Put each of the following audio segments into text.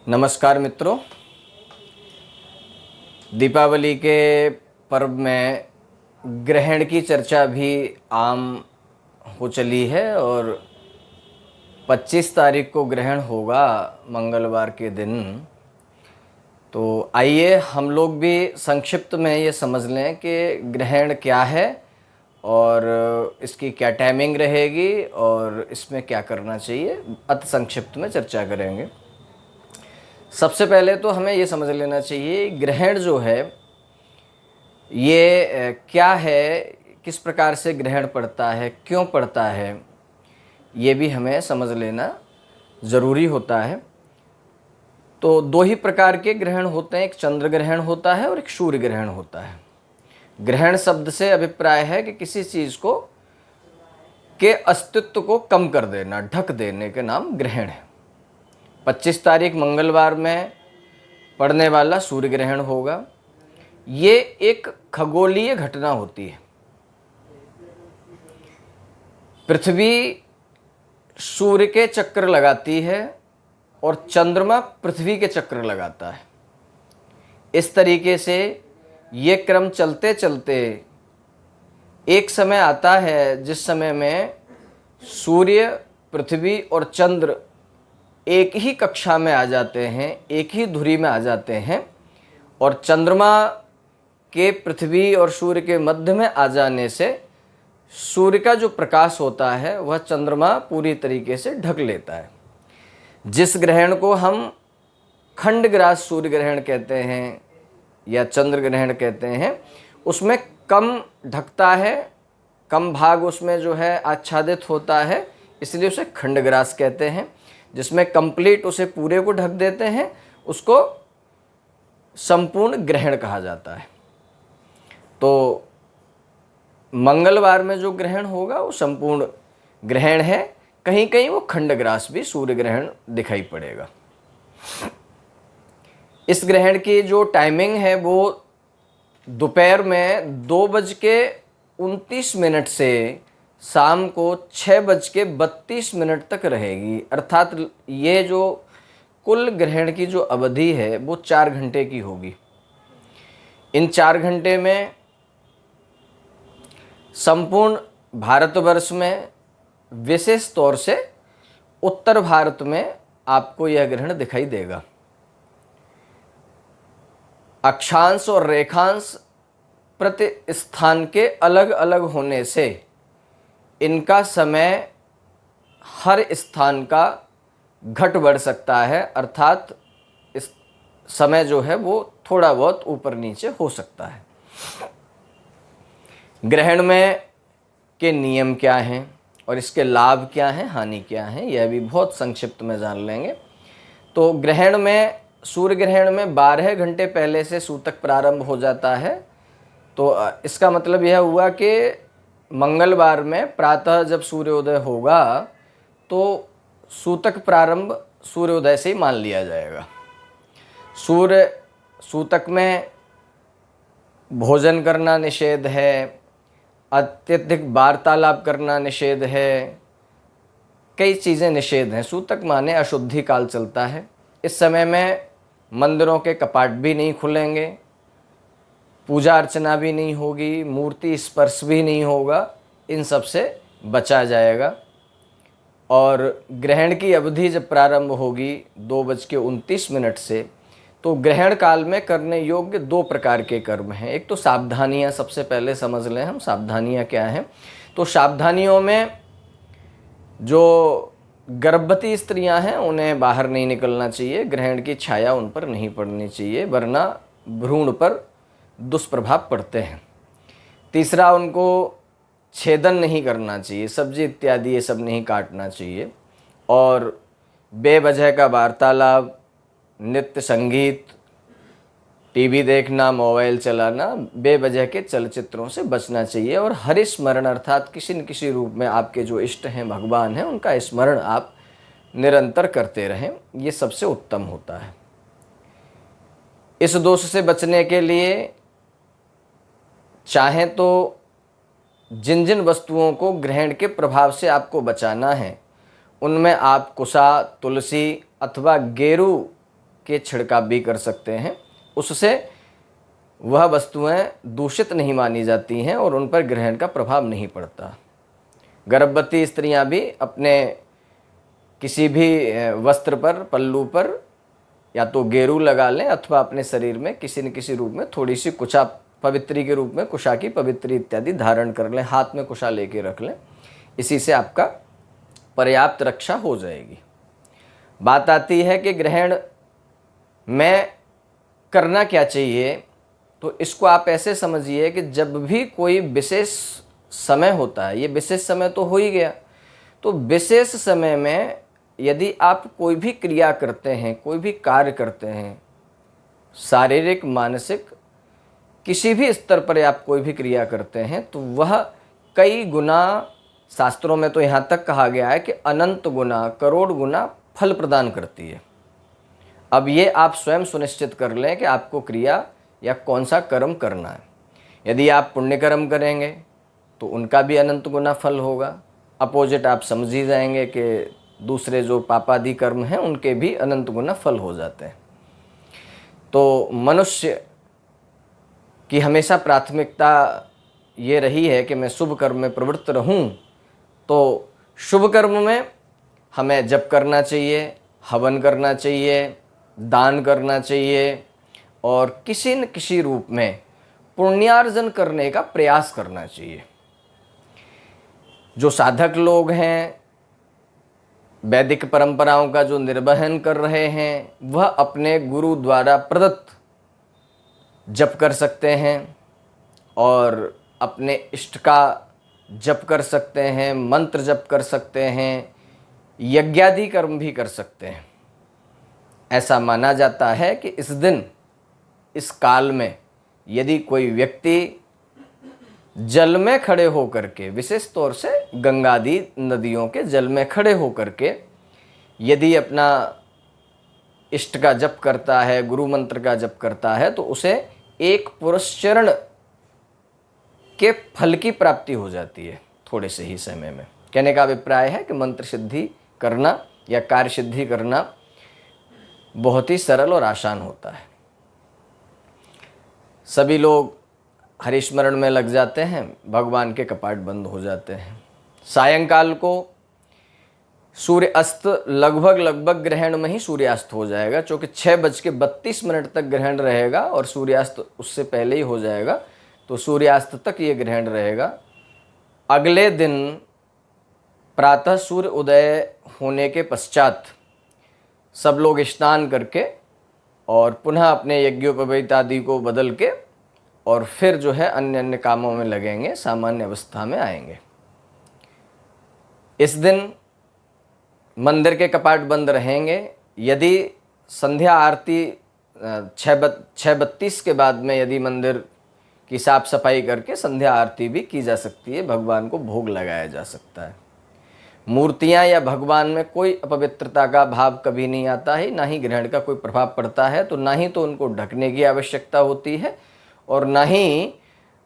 नमस्कार मित्रों, दीपावली के पर्व में ग्रहण की चर्चा भी आम हो चली है और 25 तारीख को ग्रहण होगा मंगलवार के दिन। तो आइए हम लोग भी संक्षिप्त में ये समझ लें कि ग्रहण क्या है और इसकी क्या टाइमिंग रहेगी और इसमें क्या करना चाहिए, अति संक्षिप्त में चर्चा करेंगे। सबसे पहले तो हमें ये समझ लेना चाहिए ग्रहण जो है ये क्या है, किस प्रकार से ग्रहण पड़ता है, क्यों पड़ता है, ये भी हमें समझ लेना ज़रूरी होता है। तो दो ही प्रकार के ग्रहण होते हैं, एक चंद्र ग्रहण होता है और एक सूर्य ग्रहण होता है। ग्रहण शब्द से अभिप्राय है कि किसी चीज़ को के अस्तित्व को कम कर देना, ढक देने के नाम ग्रहण है। 25 तारीख मंगलवार में पड़ने वाला सूर्य ग्रहण होगा। ये एक खगोलीय घटना होती है। पृथ्वी सूर्य के चक्र लगाती है और चंद्रमा पृथ्वी के चक्र लगाता है। इस तरीके से ये क्रम चलते चलते एक समय आता है जिस समय में सूर्य, पृथ्वी और चंद्र एक ही कक्षा में आ जाते हैं, एक ही धुरी में आ जाते हैं और चंद्रमा के पृथ्वी और सूर्य के मध्य में आ जाने से सूर्य का जो प्रकाश होता है वह चंद्रमा पूरी तरीके से ढक लेता है। जिस ग्रहण को हम खंडग्रास सूर्य ग्रहण कहते हैं या चंद्र ग्रहण कहते हैं, उसमें कम ढकता है, कम भाग उसमें जो है आच्छादित होता है, इसलिए उसे खंडग्रास कहते हैं। जिसमें कंप्लीट उसे पूरे को ढक देते हैं उसको संपूर्ण ग्रहण कहा जाता है। तो मंगलवार में जो ग्रहण होगा वो संपूर्ण ग्रहण है, कहीं कहीं वो खंडग्रास भी सूर्य ग्रहण दिखाई पड़ेगा। इस ग्रहण की जो टाइमिंग है वो दोपहर में 2:29 से शाम को 6:32 तक रहेगी। अर्थात ये जो कुल ग्रहण की जो अवधि है वो 4 घंटे की होगी। इन 4 घंटे में संपूर्ण भारतवर्ष में, विशेष तौर से उत्तर भारत में आपको यह ग्रहण दिखाई देगा। अक्षांश और रेखांश प्रति स्थान के अलग अलग होने से इनका समय हर स्थान का घट बढ़ सकता है, अर्थात इस समय जो है वो थोड़ा बहुत ऊपर नीचे हो सकता है। ग्रहण में के नियम क्या हैं और इसके लाभ क्या हैं, हानि क्या हैं, यह भी बहुत संक्षिप्त में जान लेंगे। तो ग्रहण में, सूर्य ग्रहण में 12 घंटे पहले से सूतक प्रारंभ हो जाता है। तो इसका मतलब यह हुआ कि मंगलवार में प्रातः जब सूर्योदय होगा तो सूतक प्रारंभ सूर्योदय से ही मान लिया जाएगा। सूतक में भोजन करना निषेध है, अत्यधिक वार्तालाप करना निषेध है, कई चीज़ें निषेध हैं। सूतक माने अशुद्धि काल चलता है। इस समय में मंदिरों के कपाट भी नहीं खुलेंगे, पूजा अर्चना भी नहीं होगी, मूर्ति स्पर्श भी नहीं होगा, इन सब से बचा जाएगा। और ग्रहण की अवधि जब प्रारंभ होगी 2:29 से, तो ग्रहण काल में करने योग्य 2 प्रकार के कर्म हैं। एक तो सावधानियां, सबसे पहले समझ लें हम सावधानियां क्या हैं। तो सावधानियों में जो गर्भवती स्त्रियां हैं उन्हें बाहर नहीं निकलना चाहिए, ग्रहण की छाया उन पर नहीं पड़नी चाहिए, वरना भ्रूण पर दुष्प्रभाव पड़ते हैं। तीसरा, उनको छेदन नहीं करना चाहिए, सब्जी इत्यादि ये सब नहीं काटना चाहिए। और बेवजह का वार्तालाप, नृत्य संगीत, टीवी देखना, मोबाइल चलाना, बेवजह के चलचित्रों से बचना चाहिए। और हरि स्मरण अर्थात किसी न किसी रूप में आपके जो इष्ट हैं, भगवान हैं, उनका स्मरण आप निरंतर करते रहें, ये सबसे उत्तम होता है। इस दोष से बचने के लिए चाहें तो जिन जिन वस्तुओं को ग्रहण के प्रभाव से आपको बचाना है उनमें आप कुसा, तुलसी अथवा गेरू के छिड़काव भी कर सकते हैं। उससे वह वस्तुएं दूषित नहीं मानी जाती हैं और उन पर ग्रहण का प्रभाव नहीं पड़ता। गर्भवती स्त्रियां भी अपने किसी भी वस्त्र पर, पल्लू पर या तो गेरू लगा लें अथवा अपने शरीर में किसी न किसी रूप में थोड़ी सी कुशा पवित्री के रूप में कुशा की पवित्री इत्यादि धारण कर लें, हाथ में कुशा लेके रख लें। इसी से आपका पर्याप्त रक्षा हो जाएगी। बात आती है कि ग्रहण में करना क्या चाहिए, तो इसको आप ऐसे समझिए कि जब भी कोई विशेष समय होता है, ये विशेष समय तो हो ही गया, तो विशेष समय में यदि आप कोई भी क्रिया करते हैं, कोई भी कार्य करते हैं, शारीरिक, मानसिक, किसी भी स्तर पर आप कोई भी क्रिया करते हैं, तो वह कई गुना, शास्त्रों में तो यहाँ तक कहा गया है कि अनंत गुना, करोड़ गुना फल प्रदान करती है। अब ये आप स्वयं सुनिश्चित कर लें कि आपको क्रिया या कौन सा कर्म करना है। यदि आप पुण्य कर्म करेंगे तो उनका भी अनंत गुना फल होगा। अपोजिट आप समझ ही जाएंगे कि दूसरे जो पापादि कर्म हैं उनके भी अनंत गुना फल हो जाते हैं। तो मनुष्य की हमेशा प्राथमिकता ये रही है कि मैं शुभ कर्म में प्रवृत्त रहूं, तो शुभ कर्म में हमें जप करना चाहिए, हवन करना चाहिए, दान करना चाहिए और किसी न किसी रूप में पुण्यार्जन करने का प्रयास करना चाहिए। जो साधक लोग हैं, वैदिक परंपराओं का जो निर्वहन कर रहे हैं, वह अपने गुरु द्वारा प्रदत्त जप कर सकते हैं और अपने इष्ट का जप कर सकते हैं, मंत्र जप कर सकते हैं, यज्ञादि कर्म भी कर सकते हैं। ऐसा माना जाता है कि इस दिन, इस काल में यदि कोई व्यक्ति जल में खड़े होकर के, विशेष तौर से गंगादि नदियों के जल में खड़े होकर के यदि अपना इष्ट का जप करता है, गुरु मंत्र का जप करता है, तो उसे एक पुरस्चरण के फल की प्राप्ति हो जाती है थोड़े से ही समय में। कहने का अभिप्राय है कि मंत्र सिद्धि करना या कार्य सिद्धि करना बहुत ही सरल और आसान होता है। सभी लोग हरिस्मरण में लग जाते हैं, भगवान के कपाट बंद हो जाते हैं। सायंकाल को सूर्य अस्त लगभग ग्रहण में ही सूर्यास्त हो जाएगा, क्योंकि 6:32 तक ग्रहण रहेगा और सूर्यास्त उससे पहले ही हो जाएगा, तो सूर्यास्त तक ये ग्रहण रहेगा। अगले दिन प्रातः सूर्य उदय होने के पश्चात सब लोग स्नान करके और पुनः अपने यज्ञोपवीत आदि को बदल के और फिर जो है अन्य अन्य कामों में लगेंगे, सामान्य अवस्था में आएंगे। इस दिन मंदिर के कपाट बंद रहेंगे। यदि संध्या आरती 6:32 के बाद में यदि मंदिर की साफ सफाई करके संध्या आरती भी की जा सकती है, भगवान को भोग लगाया जा सकता है। मूर्तियां या भगवान में कोई अपवित्रता का भाव कभी नहीं आता है, ना ही ग्रहण का कोई प्रभाव पड़ता है, तो ना ही तो उनको ढकने की आवश्यकता होती है और ना ही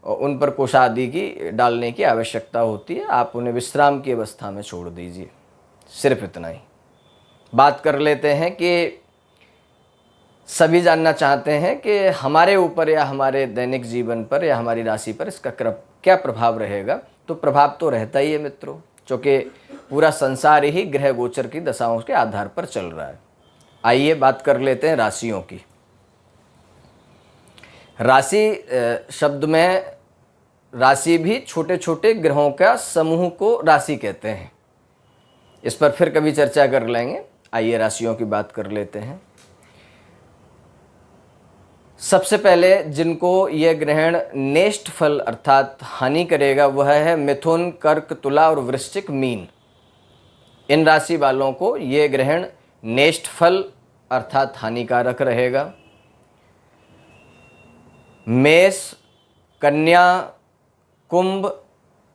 उन पर कुशा आदि की डालने की आवश्यकता होती है। आप उन्हें विश्राम की अवस्था में छोड़ दीजिए, सिर्फ इतना ही। बात कर लेते हैं कि सभी जानना चाहते हैं कि हमारे ऊपर या हमारे दैनिक जीवन पर या हमारी राशि पर इसका क्या प्रभाव रहेगा। तो प्रभाव तो रहता ही है मित्रों, क्योंकि पूरा संसार ही ग्रह गोचर की दशाओं के आधार पर चल रहा है। आइए बात कर लेते हैं राशियों की। राशि शब्द में राशि भी छोटे छोटे ग्रहों का समूह को राशि कहते हैं। इस पर फिर कभी चर्चा कर लेंगे। आइए राशियों की बात कर लेते हैं। सबसे पहले जिनको यह ग्रहण नेष्ट फल अर्थात हानि करेगा वह है मिथुन, कर्क, तुला और वृश्चिक, मीन। इन राशि वालों को यह ग्रहण नेष्ट फल अर्थात हानिकारक रहेगा। मेष, कन्या, कुंभ,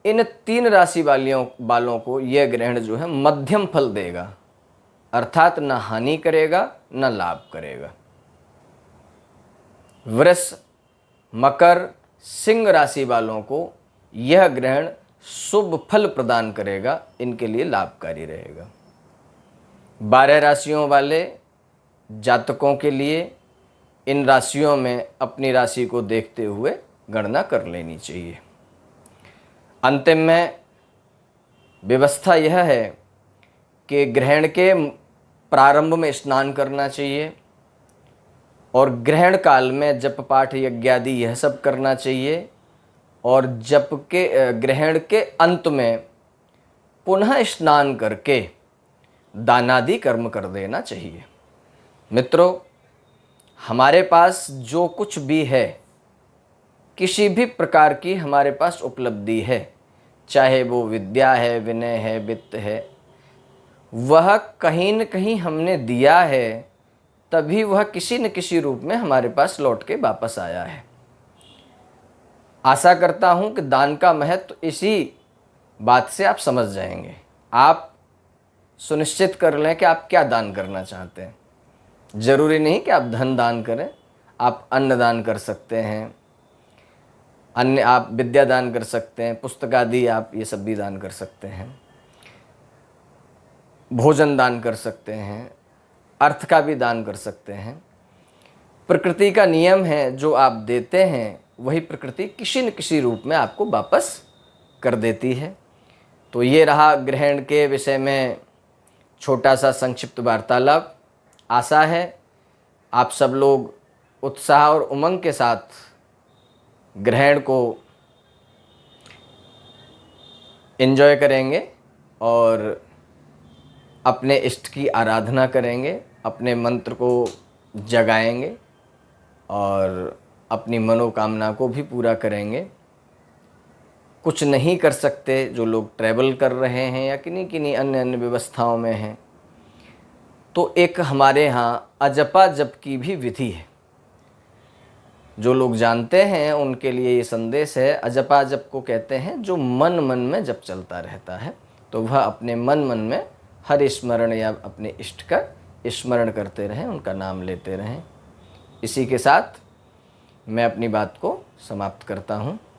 इन 3 राशि वालों को यह ग्रहण जो है मध्यम फल देगा, अर्थात न हानि करेगा न लाभ करेगा। वृष, मकर, सिंह राशि वालों को यह ग्रहण शुभ फल प्रदान करेगा, इनके लिए लाभकारी रहेगा। 12 राशियों वाले जातकों के लिए इन राशियों में अपनी राशि को देखते हुए गणना कर लेनी चाहिए। अंतिम में व्यवस्था यह है कि ग्रहण के प्रारंभ में स्नान करना चाहिए और ग्रहण काल में जप पाठ यज्ञादि यह सब करना चाहिए और ग्रहण के अंत में पुनः स्नान करके दानादि कर्म कर देना चाहिए। मित्रों, हमारे पास जो कुछ भी है, किसी भी प्रकार की हमारे पास उपलब्धि है, चाहे वो विद्या है, विनय है, वित्त है, वह कहीं न कहीं हमने दिया है, तभी वह किसी न किसी रूप में हमारे पास लौट के वापस आया है। आशा करता हूँ कि दान का महत्व इसी बात से आप समझ जाएंगे। आप सुनिश्चित कर लें कि आप क्या दान करना चाहते हैं। ज़रूरी नहीं कि आप धन दान करें, आप अन्न दान कर सकते हैं, अन्य आप विद्या दान कर सकते हैं, पुस्तक आदि आप ये सब भी दान कर सकते हैं, भोजन दान कर सकते हैं, अर्थ का भी दान कर सकते हैं। प्रकृति का नियम है, जो आप देते हैं वही प्रकृति किसी न किसी रूप में आपको वापस कर देती है। तो ये रहा ग्रहण के विषय में छोटा सा संक्षिप्त वार्तालाप। आशा है आप सब लोग उत्साह और उमंग के साथ ग्रहण को एंजॉय करेंगे और अपने इष्ट की आराधना करेंगे, अपने मंत्र को जगाएंगे और अपनी मनोकामना को भी पूरा करेंगे। कुछ नहीं कर सकते जो लोग ट्रैवल कर रहे हैं या किन्हीं किन्हीं अन्य अन्य व्यवस्थाओं में हैं, तो एक हमारे यहाँ अजपा जप की भी विधि है। जो लोग जानते हैं उनके लिए ये संदेश है। अजपा जप को कहते हैं जो मन मन में जप चलता रहता है, तो वह अपने मन मन में हर स्मरण या अपने इष्ट का स्मरण करते रहें, उनका नाम लेते रहें। इसी के साथ मैं अपनी बात को समाप्त करता हूँ।